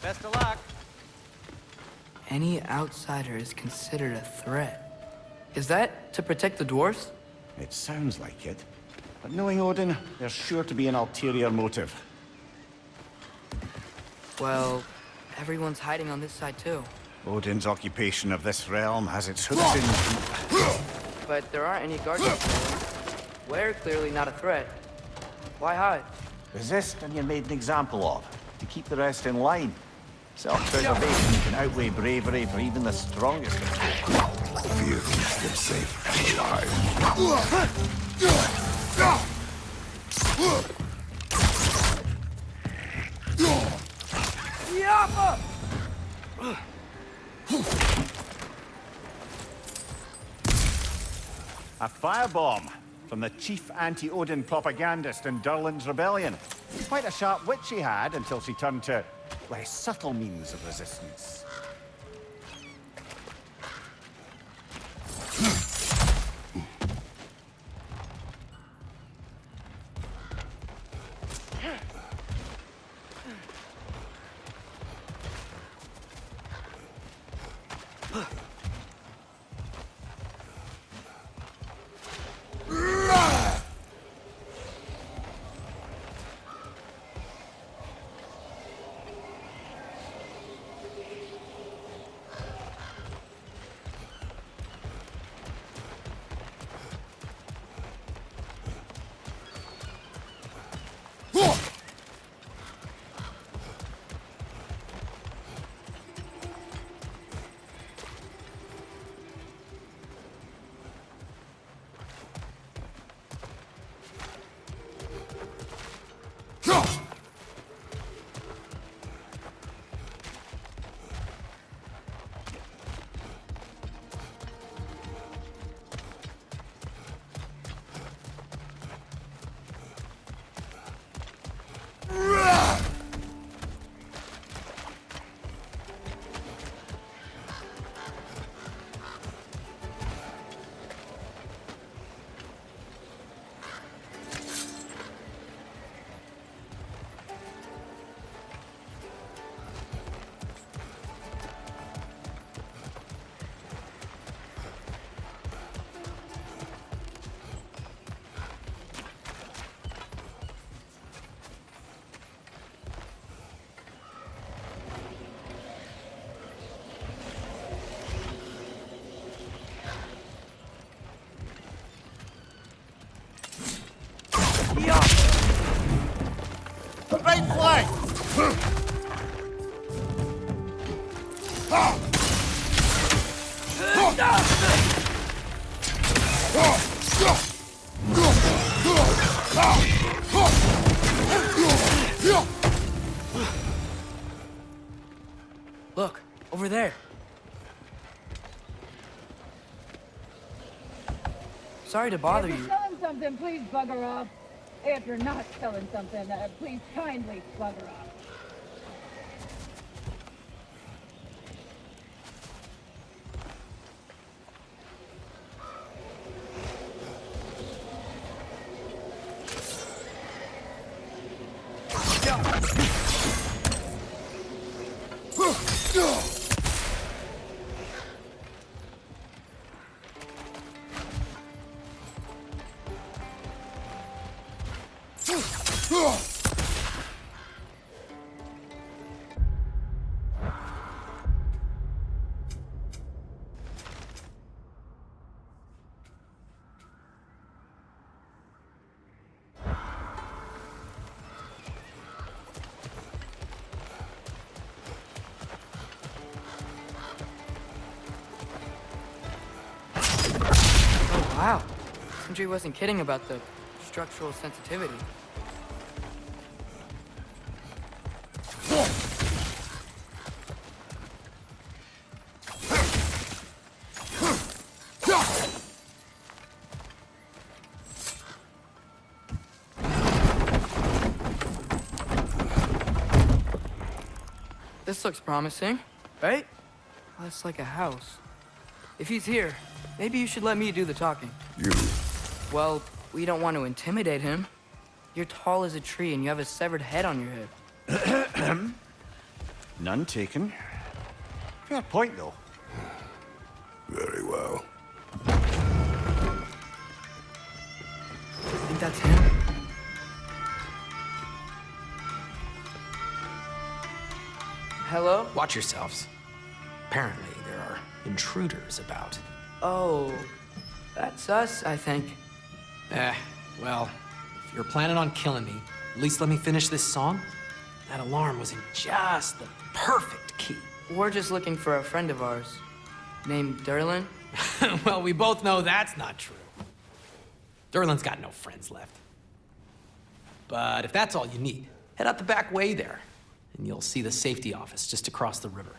Best of luck. Any outsider is considered a threat. Is that to protect the dwarves? It sounds like it. But knowing Odin, there's sure to be an ulterior motive. Well, everyone's hiding on this side too. Odin's occupation of this realm has its hooks in... But there aren't any guardians. We're clearly not a threat. Why hide? Resist and you're made an example of, to keep the rest in line. Self-preservation can outweigh bravery for even the strongest of people. Few keeps them safe and alive. A firebomb from the chief anti-Odin propagandist in Durlin's rebellion. Quite a sharp wit she had until she turned to less subtle means of resistance. Right flank! Look, over there. Sorry to bother If you. you're selling something, please bugger off. If you're not selling something, please kindly bugger off. Wow. Sindri wasn't kidding about the structural sensitivity. This looks promising, right? Well, it's like a house. If he's here, maybe you should let me do the talking. You. Well, we don't want to intimidate him. You're tall as a tree and you have a severed head on your head. None taken. Fair point, though. Very well. Think that's him? Hello? Watch yourselves. Apparently, there are intruders about. Oh, that's us, I think. Well, if you're planning on killing me, at least let me finish this song. That alarm was in just the perfect key. We're just looking for a friend of ours named Derlin. Well, we both know that's not true. Derlin's got no friends left. But if that's all you need, head out the back way there, and you'll see the safety office just across the river.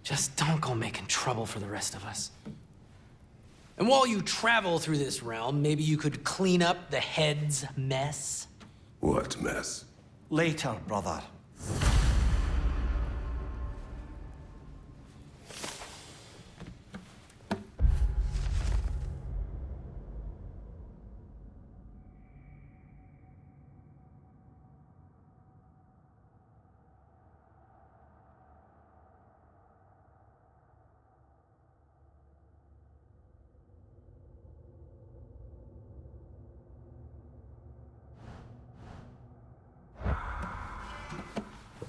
Just don't go making trouble for the rest of us. And while you travel through this realm, maybe you could clean up the head's mess. What mess? Later, brother.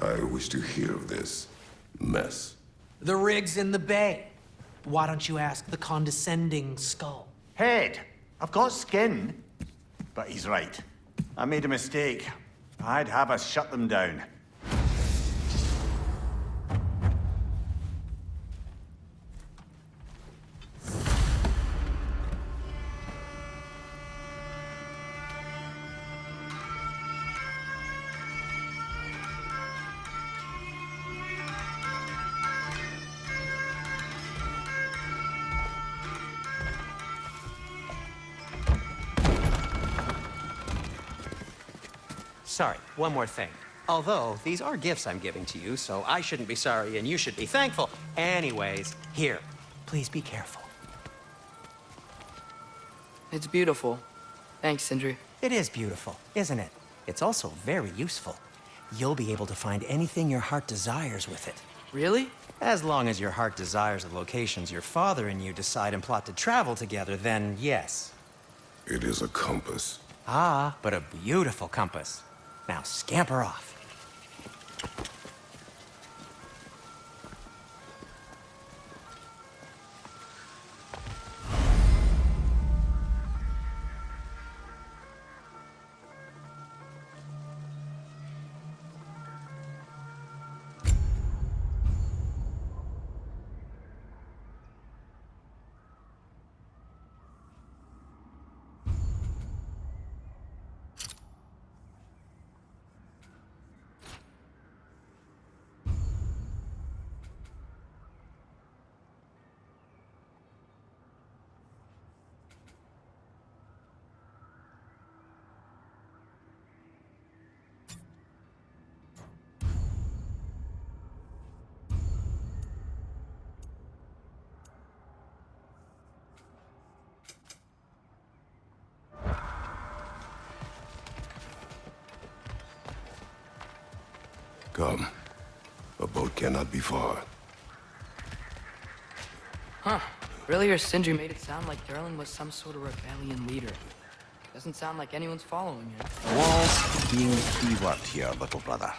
I wish to hear of this mess. The rig's in the bay. Why don't you ask the condescending skull? Head, I've got skin. But he's right. I made a mistake. I'd have us shut them down. Sorry, one more thing. Although, these are gifts I'm giving to you, so I shouldn't be sorry and you should be thankful. Anyways, here, please be careful. It's beautiful. Thanks, Sindri. It is beautiful, isn't it? It's also very useful. You'll be able to find anything your heart desires with it. Really? As long as your heart desires the locations your father and you decide and plot to travel together, then yes. It is a compass. Ah, but a beautiful compass. Now scamper off. Come. A boat cannot be far. Huh. Earlier, Sindri made it sound like Derlin was some sort of rebellion leader. Doesn't sound like anyone's following him. Walls being the key word here, little brother.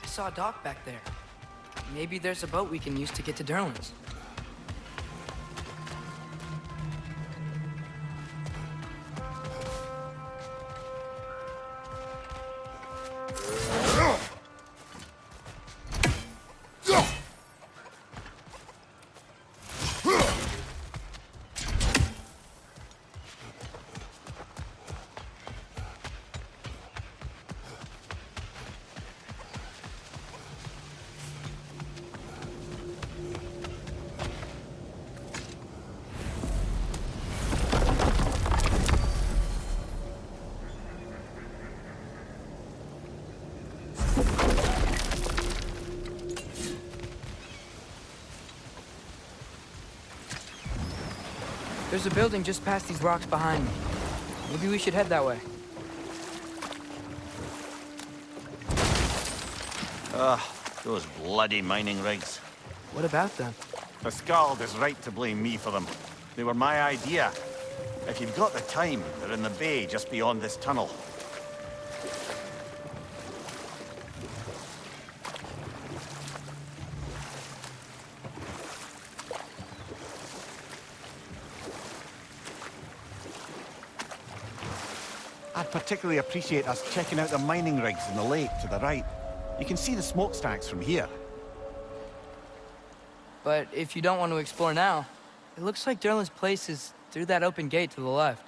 I saw a dock back there. Maybe there's a boat we can use to get to Derlin's. There's a building just past these rocks behind me. Maybe we should head that way. Ugh, those bloody mining rigs. What about them? The Skald is right to blame me for them. They were my idea. If you've got the time, they're in the bay just beyond this tunnel. I'd particularly appreciate us checking out the mining rigs in the lake to the right. You can see the smokestacks from here. But if you don't want to explore now, it looks like Derlin's place is through that open gate to the left.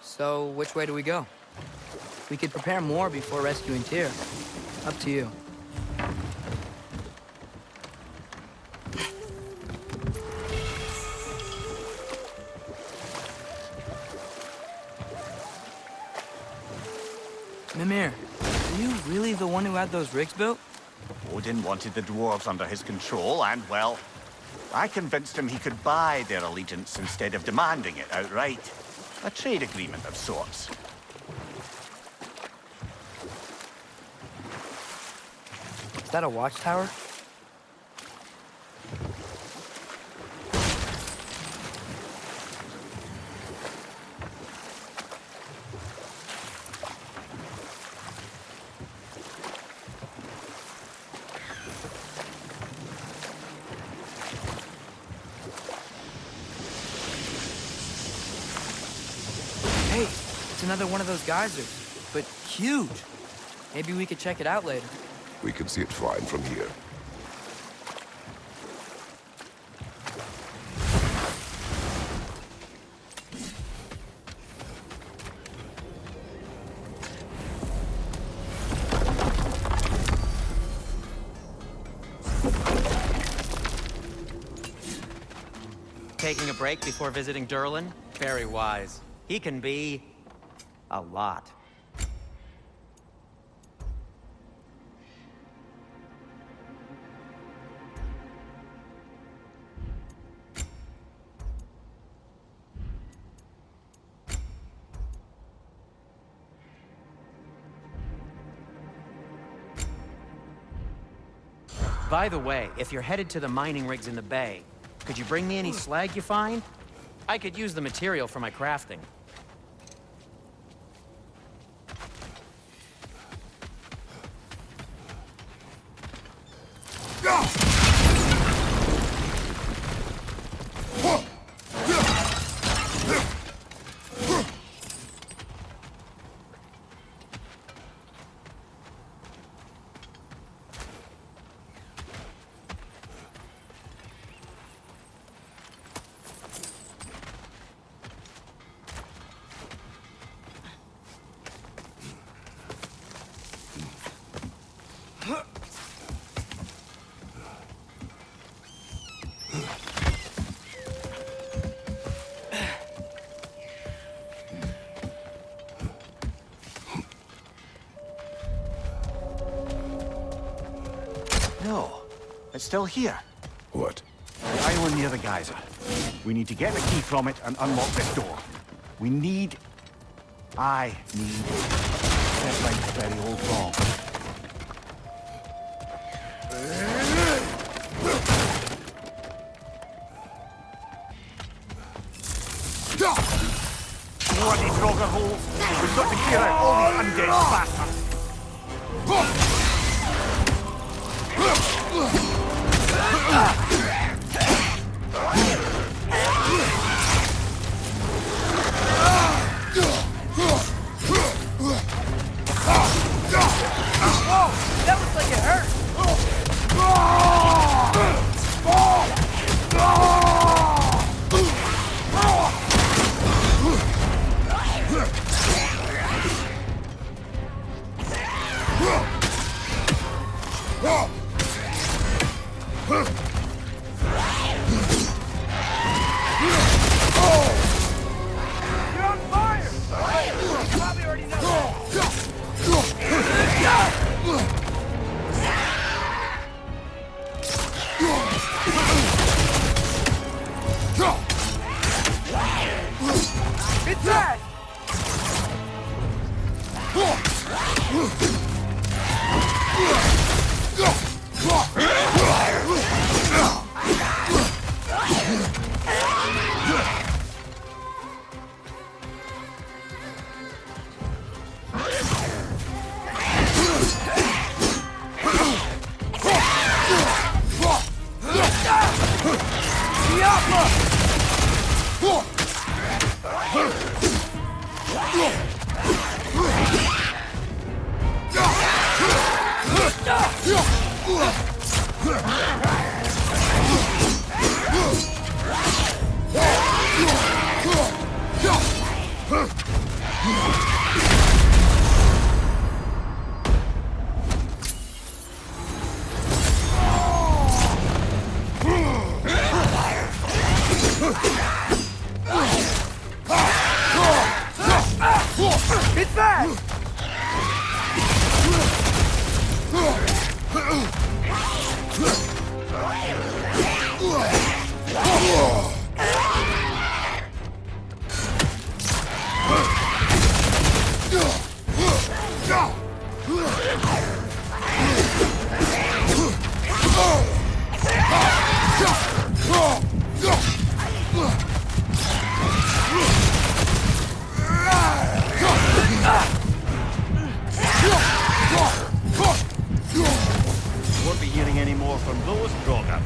So, which way do we go? We could prepare more before rescuing Tyr. Up to you. Mimir, are you really the one who had those rigs built? Odin wanted the dwarves under his control, and, well, I convinced him he could buy their allegiance instead of demanding it outright. A trade agreement of sorts. Is that a watchtower? Hey, it's another one of those geysers, but huge. Maybe we could check it out later. We can see it fine from here. Taking a break before visiting Derlin? Very wise. He can be a lot. By the way, if you're headed to the mining rigs in the bay, could you bring me any slag you find? I could use the material for my crafting. No, it's still here. What? The island near the geyser. We need to get the key from it and unlock this door. I need set right a very old wrong. Bloody Draugr holes! We've got to clear out all these undead bastards! That looks like it hurt! It's back! Won't be hearing any more from those Grogan.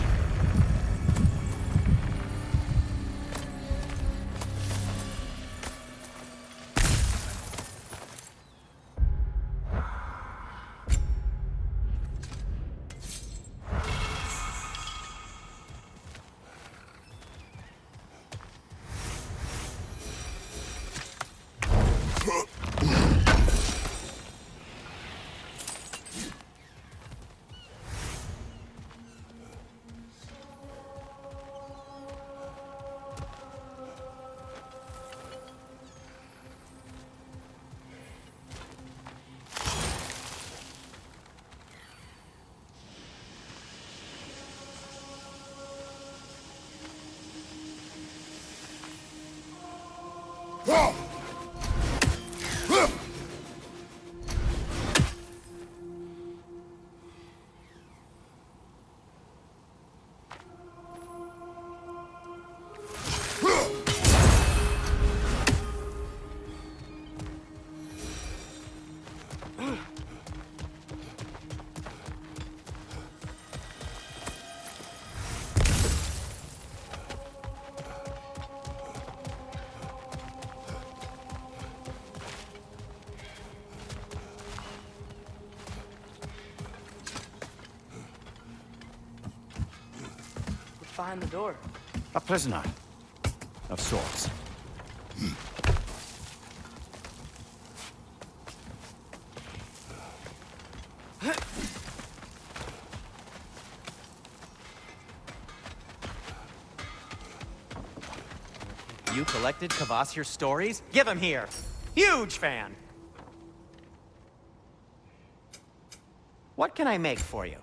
Behind the door. A prisoner. Of sorts. You collected Kvasir's stories? Give him here. Huge fan. What can I make for you?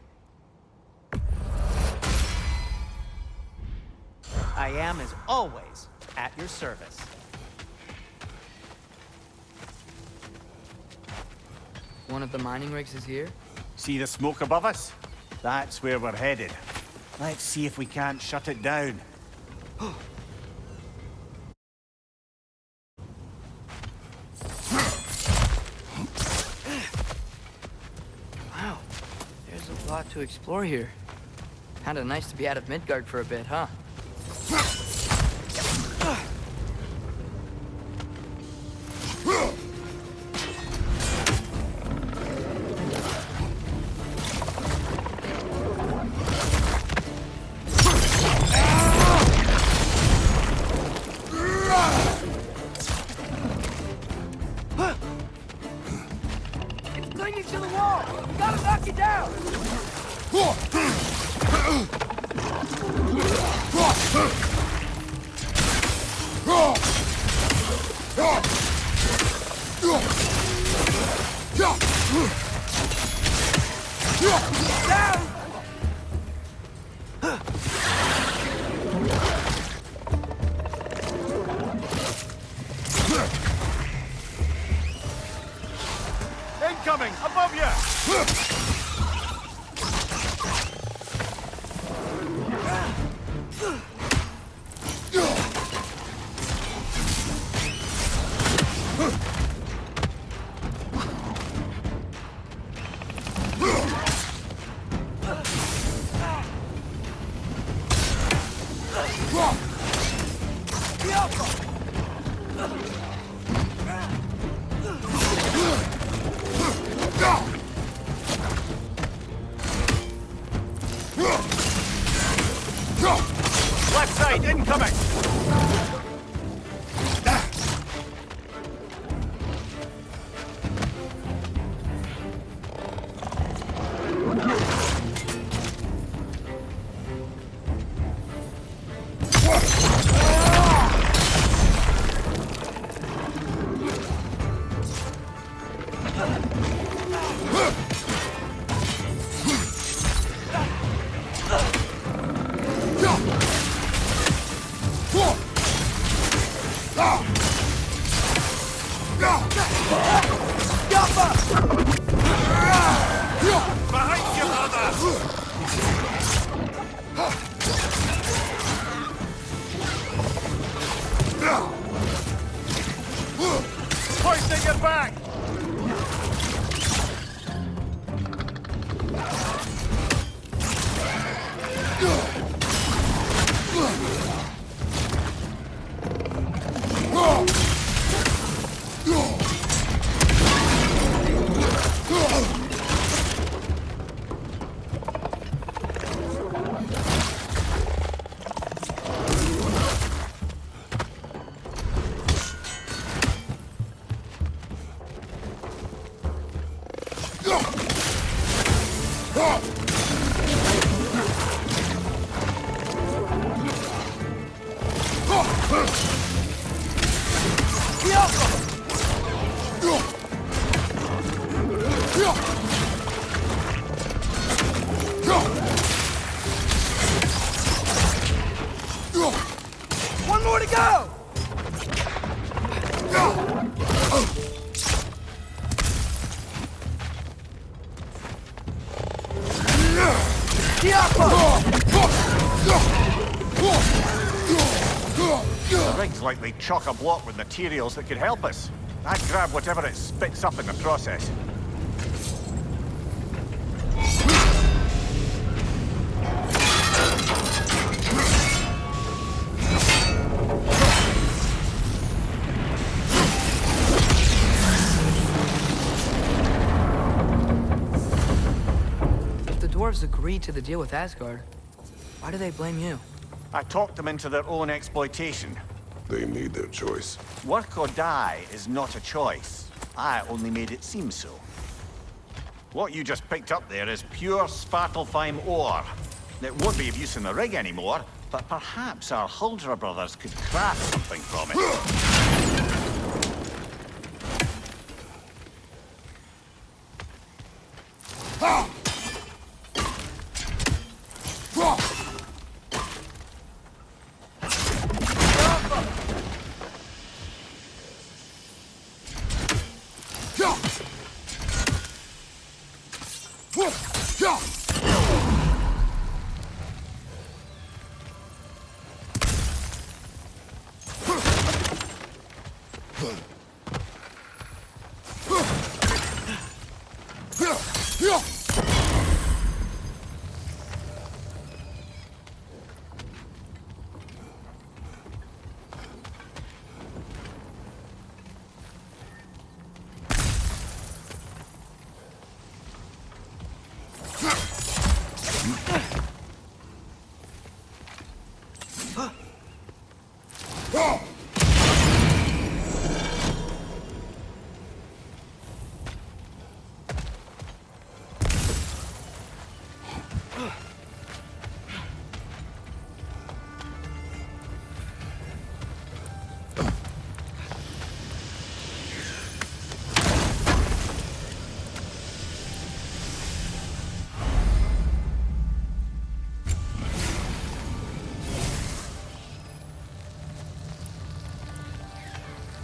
I am, as always, at your service. One of the mining rigs is here? See the smoke above us? That's where we're headed. Let's see if we can't shut it down. Wow, there's a lot to explore here. Kinda nice to be out of Midgard for a bit, huh? It's clinging to the wall! We gotta knock it down! Down! incoming! Above you! Left side, incoming! Behind you, brother! Hoisting it back! One more to go! The rig's likely chock-a-block with materials that could help us. I'd grab whatever it spits up in the process. If the dwarves agreed to the deal with Asgard, why do they blame you? I talked them into their own exploitation. They made their choice. Work or die is not a choice. I only made it seem so. What you just picked up there is pure Svartalfheim ore. It won't be of use in the rig anymore, but perhaps our Huldra brothers could craft something from it.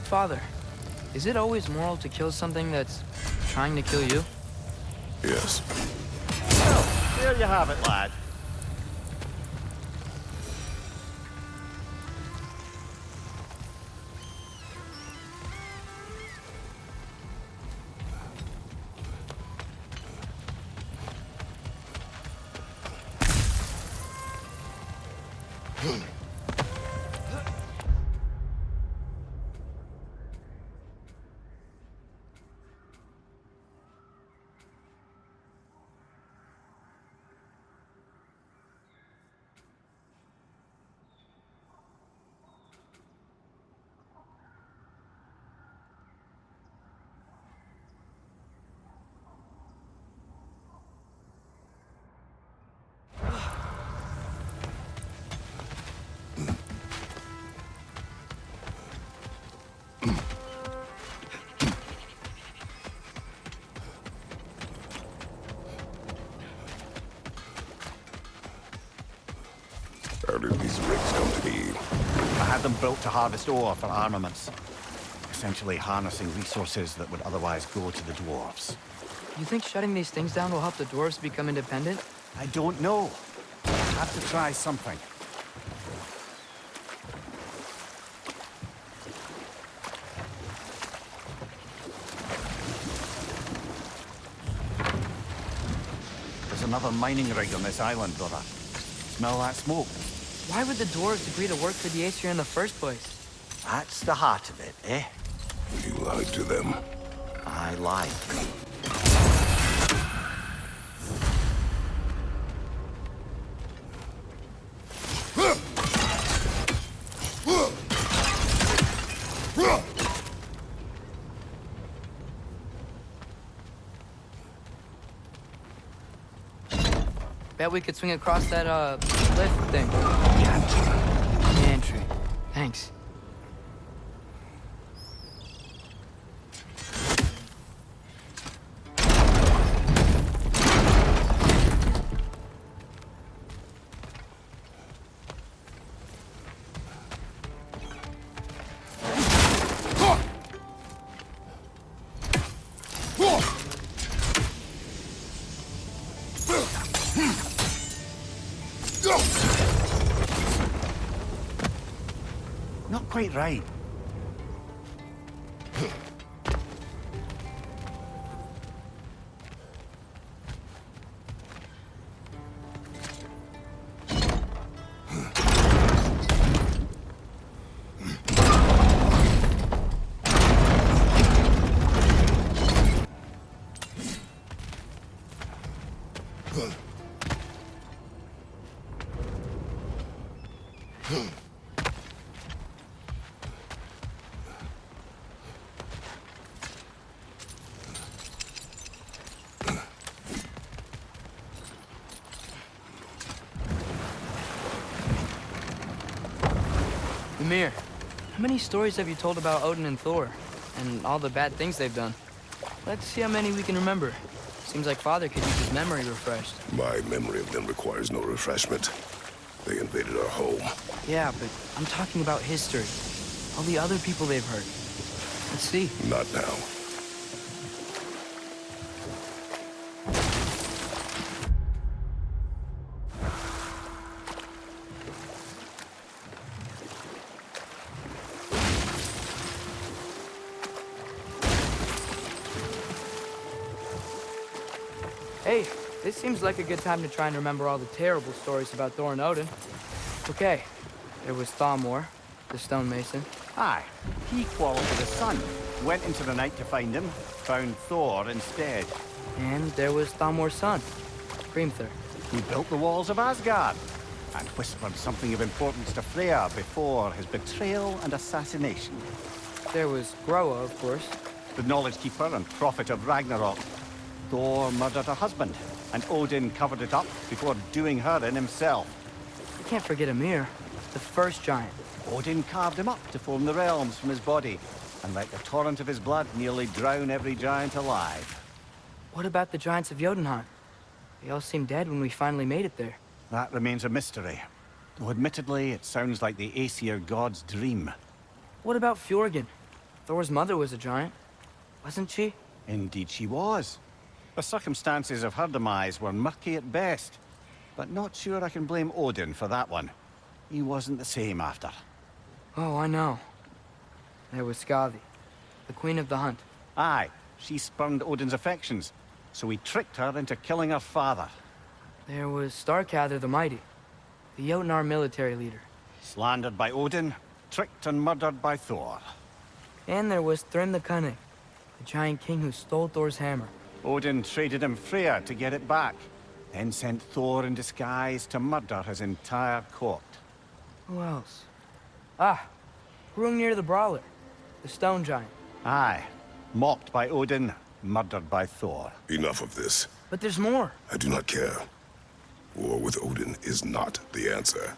Father, Is it always moral to kill something that's trying to kill you? Yes. Well, there you have it, lad. How did these rigs come to be? I had them built to harvest ore for armaments. Essentially harnessing resources that would otherwise go to the dwarves. You think shutting these things down will help the dwarves become independent? I don't know. I have to try something. There's another mining rig on this island, brother. Smell that smoke? Why would the dwarves agree to work for the Aesir in the first place? That's the heart of it, eh? You lied to them. I lied. Bet we could swing across that, lift thing. Entry. Thanks. Not quite right. Ymir, how many stories have you told about Odin and Thor? And all the bad things they've done? Let's see how many we can remember. Seems like Father could use his memory refreshed. My memory of them requires no refreshment. They invaded our home. Yeah, but I'm talking about history. All the other people they've hurt. Let's see. Not now. Hey, this seems like a good time to try and remember all the terrible stories about Thor and Odin. Okay, there was Thamor, the stonemason. Aye, he quarreled with his son. Went into the night to find him, found Thor instead. And there was Thamor's son, Grimthur. He built the walls of Asgard and whispered something of importance to Freya before his betrayal and assassination. There was Groa, of course. The knowledge keeper and prophet of Ragnarok. Thor murdered her husband, and Odin covered it up before doing her in himself. You can't forget Ymir, the first giant. Odin carved him up to form the realms from his body, and let the torrent of his blood nearly drown every giant alive. What about the giants of Jotunheim? They all seemed dead when we finally made it there. That remains a mystery. Though admittedly, it sounds like the Aesir god's dream. What about Fjorgen? Thor's mother was a giant, wasn't she? Indeed she was. The circumstances of her demise were murky at best, but not sure I can blame Odin for that one. He wasn't the same after. Oh, I know. There was Skavi, the queen of the hunt. Aye, she spurned Odin's affections, so he tricked her into killing her father. There was Starkather the Mighty, the Jotnar military leader. Slandered by Odin, tricked and murdered by Thor. And there was Thrym the Cunning, the giant king who stole Thor's hammer. Odin traded him Freya to get it back, then sent Thor in disguise to murder his entire court. Who else? Ah, Hrungnir the Brawler, the stone giant. Aye, mocked by Odin, murdered by Thor. Enough of this. But there's more. I do not care. War with Odin is not the answer.